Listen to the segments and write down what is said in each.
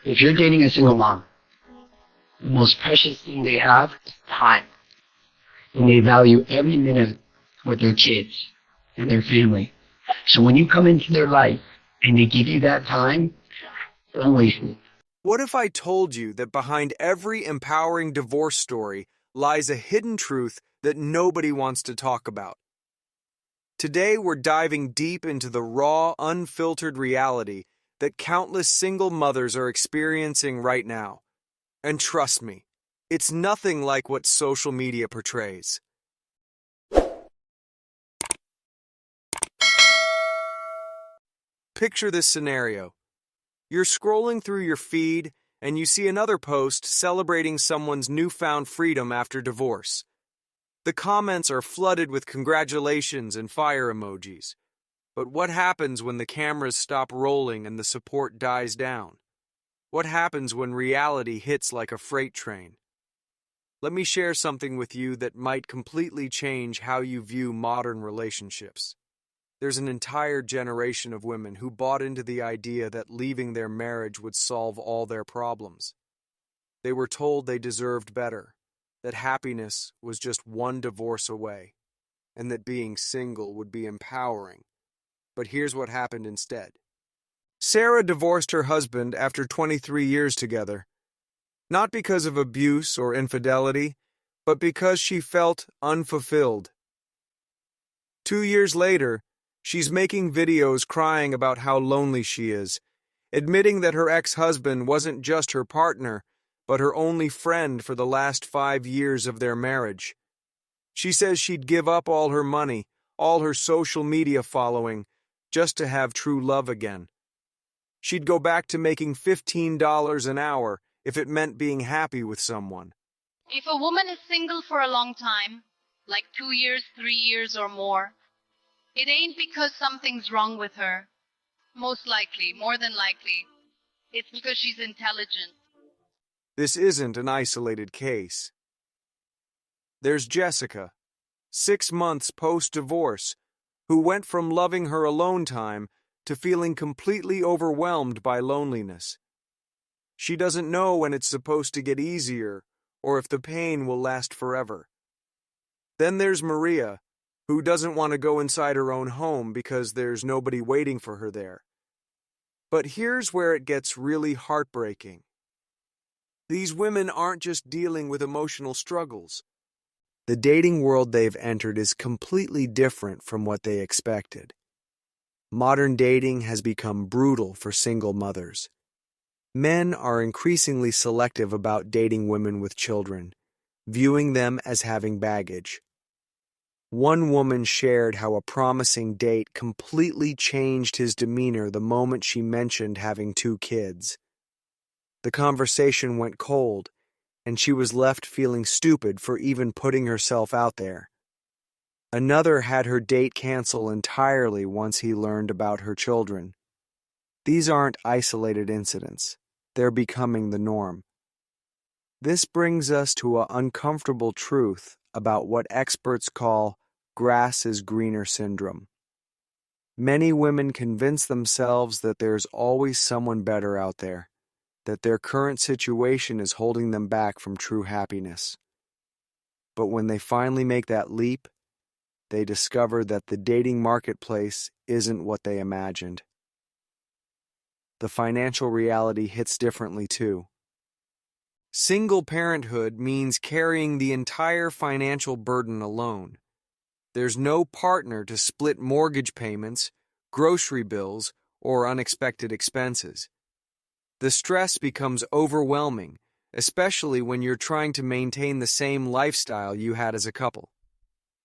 If you're dating a single mom, the most precious thing they have is time. And they value every minute with their kids and their family. So when you come into their life and they give you that time, don't waste it. What if I told you that behind every empowering divorce story lies a hidden truth that nobody wants to talk about? Today, we're diving deep into the raw, unfiltered reality that countless single mothers are experiencing right now. And trust me, it's nothing like what social media portrays. Picture this scenario. You're scrolling through your feed and you see another post celebrating someone's newfound freedom after divorce. The comments are flooded with congratulations and fire emojis. But what happens when the cameras stop rolling and the support dies down? What happens when reality hits like a freight train? Let me share something with you that might completely change how you view modern relationships. There's an entire generation of women who bought into the idea that leaving their marriage would solve all their problems. They were told they deserved better, that happiness was just one divorce away, and that being single would be empowering. But here's what happened instead. Sarah divorced her husband after 23 years together, not because of abuse or infidelity, but because she felt unfulfilled. 2 years later, she's making videos crying about how lonely she is, admitting that her ex-husband wasn't just her partner, but her only friend for the last 5 years of their marriage. She says she'd give up all her money, all her social media following, just to have true love again. She'd go back to making $15 an hour if it meant being happy with someone. If a woman is single for a long time, like 2 years, 3 years or more, it ain't because something's wrong with her. Most likely, more than likely, it's because she's intelligent. This isn't an isolated case. There's Jessica, 6 months post-divorce, who went from loving her alone time to feeling completely overwhelmed by loneliness. She doesn't know when it's supposed to get easier or if the pain will last forever. Then there's Maria, who doesn't want to go inside her own home because there's nobody waiting for her there. But here's where it gets really heartbreaking. These women aren't just dealing with emotional struggles. The dating world they've entered is completely different from what they expected. Modern dating has become brutal for single mothers. Men are increasingly selective about dating women with children, viewing them as having baggage. One woman shared how a promising date completely changed his demeanor the moment she mentioned having 2 kids. The conversation went cold, and she was left feeling stupid for even putting herself out there. Another had her date cancel entirely once he learned about her children. These aren't isolated incidents. They're becoming the norm. This brings us to an uncomfortable truth about what experts call grass is greener syndrome. Many women convince themselves that there's always someone better out there, that their current situation is holding them back from true happiness. But when they finally make that leap, they discover that the dating marketplace isn't what they imagined. The financial reality hits differently too. Single parenthood means carrying the entire financial burden alone. There's no partner to split mortgage payments, grocery bills, or unexpected expenses. The stress becomes overwhelming, especially when you're trying to maintain the same lifestyle you had as a couple.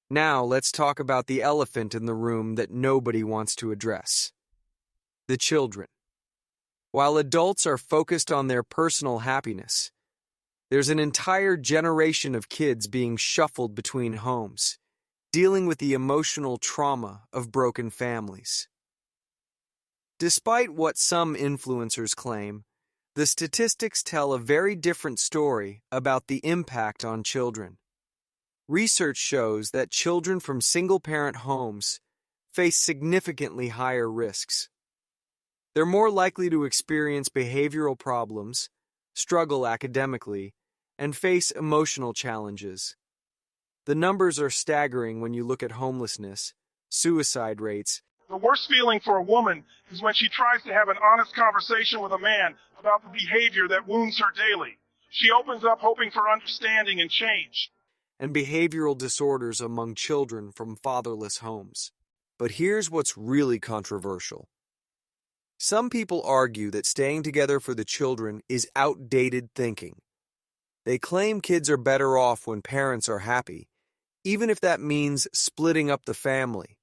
Now, let's talk about the elephant in the room that nobody wants to address: the children. While adults are focused on their personal happiness, there's an entire generation of kids being shuffled between homes, dealing with the emotional trauma of broken families. Despite what some influencers claim, the statistics tell a very different story about the impact on children. Research shows that children from single-parent homes face significantly higher risks. They're more likely to experience behavioral problems, struggle academically, and face emotional challenges. The numbers are staggering when you look at homelessness, suicide rates. The worst feeling for a woman is when she tries to have an honest conversation with a man about the behavior that wounds her daily. She opens up hoping for understanding and change. And behavioral disorders among children from fatherless homes. But here's what's really controversial. Some people argue that staying together for the children is outdated thinking. They claim kids are better off when parents are happy, even if that means splitting up the family.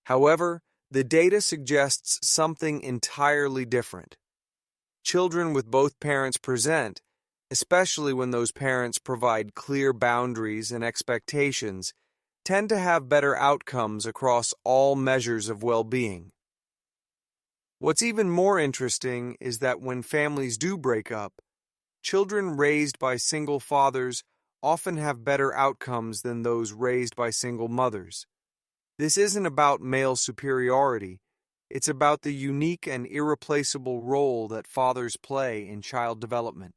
However, the data suggests something entirely different. Children with both parents present, especially when those parents provide clear boundaries and expectations, tend to have better outcomes across all measures of well-being. What's even more interesting is that when families do break up, children raised by single fathers often have better outcomes than those raised by single mothers. This isn't about male superiority. It's about the unique and irreplaceable role that fathers play in child development.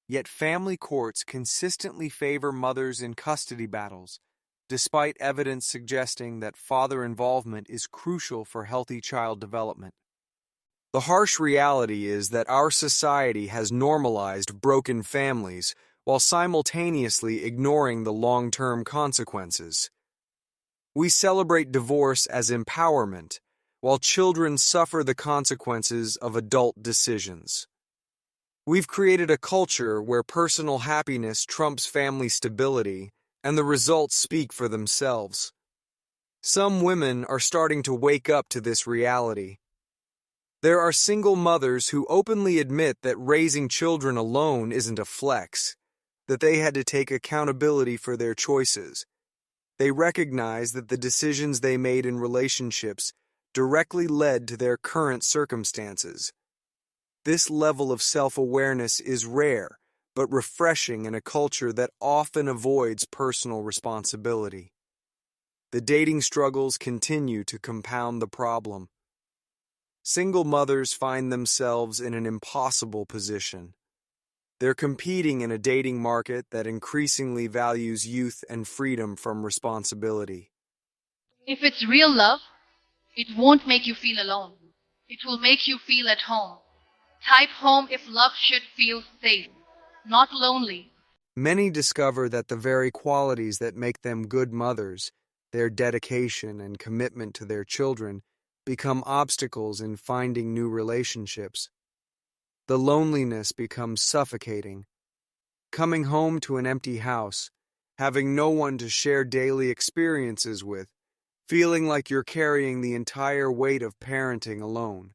Yet family courts consistently favor mothers in custody battles, despite evidence suggesting that father involvement is crucial for healthy child development. The harsh reality is that our society has normalized broken families while simultaneously ignoring the long-term consequences. We celebrate divorce as empowerment, while children suffer the consequences of adult decisions. We've created a culture where personal happiness trumps family stability, and the results speak for themselves. Some women are starting to wake up to this reality. There are single mothers who openly admit that raising children alone isn't a flex, that they had to take accountability for their choices. They recognize that the decisions they made in relationships directly led to their current circumstances. This level of self-awareness is rare, but refreshing in a culture that often avoids personal responsibility. The dating struggles continue to compound the problem. Single mothers find themselves in an impossible position. They're competing in a dating market that increasingly values youth and freedom from responsibility. If it's real love, it won't make you feel alone. It will make you feel at home. Type home if love should feel safe, not lonely. Many discover that the very qualities that make them good mothers, their dedication and commitment to their children, become obstacles in finding new relationships. The loneliness becomes suffocating. Coming home to an empty house, having no one to share daily experiences with, feeling like you're carrying the entire weight of parenting alone.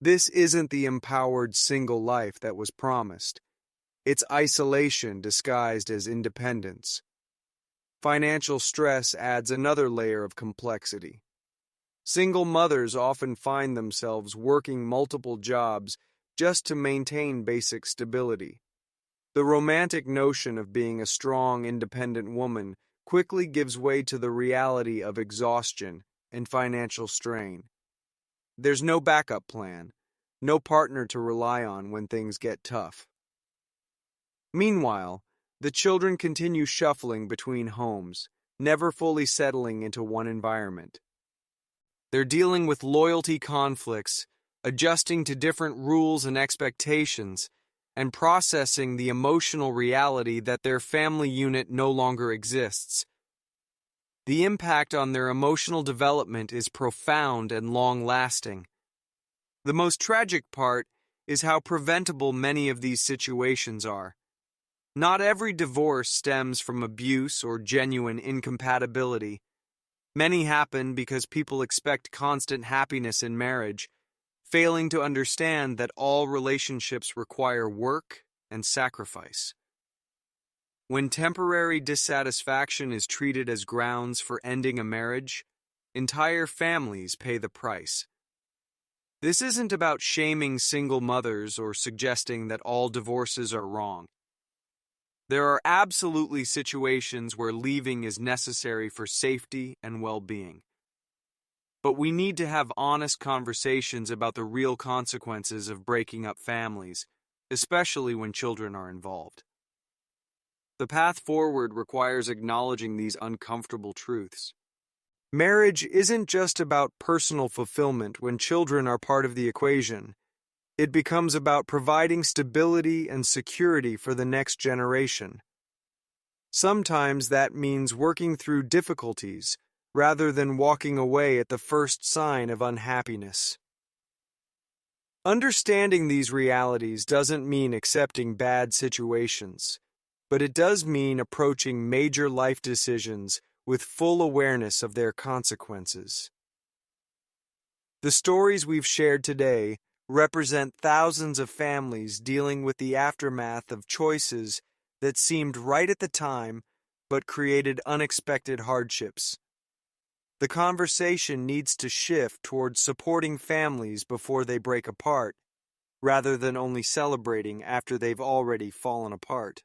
This isn't the empowered single life that was promised. It's isolation disguised as independence. Financial stress adds another layer of complexity. Single mothers often find themselves working multiple jobs just to maintain basic stability. The romantic notion of being a strong, independent woman quickly gives way to the reality of exhaustion and financial strain. There's no backup plan, no partner to rely on when things get tough. Meanwhile, the children continue shuffling between homes, never fully settling into one environment. They're dealing with loyalty conflicts, adjusting to different rules and expectations, and processing the emotional reality that their family unit no longer exists. The impact on their emotional development is profound and long-lasting. The most tragic part is how preventable many of these situations are. Not every divorce stems from abuse or genuine incompatibility. Many happen because people expect constant happiness in marriage, failing to understand that all relationships require work and sacrifice. When temporary dissatisfaction is treated as grounds for ending a marriage, entire families pay the price. This isn't about shaming single mothers or suggesting that all divorces are wrong. There are absolutely situations where leaving is necessary for safety and well-being. but we need to have honest conversations about the real consequences of breaking up families, especially when children are involved. The path forward requires acknowledging these uncomfortable truths. Marriage isn't just about personal fulfillment when children are part of the equation. It becomes about providing stability and security for the next generation. Sometimes that means working through difficulties rather than walking away at the first sign of unhappiness. Understanding these realities doesn't mean accepting bad situations, but it does mean approaching major life decisions with full awareness of their consequences. The stories we've shared today represent thousands of families dealing with the aftermath of choices that seemed right at the time but created unexpected hardships. The conversation needs to shift towards supporting families before they break apart, rather than only celebrating after they've already fallen apart.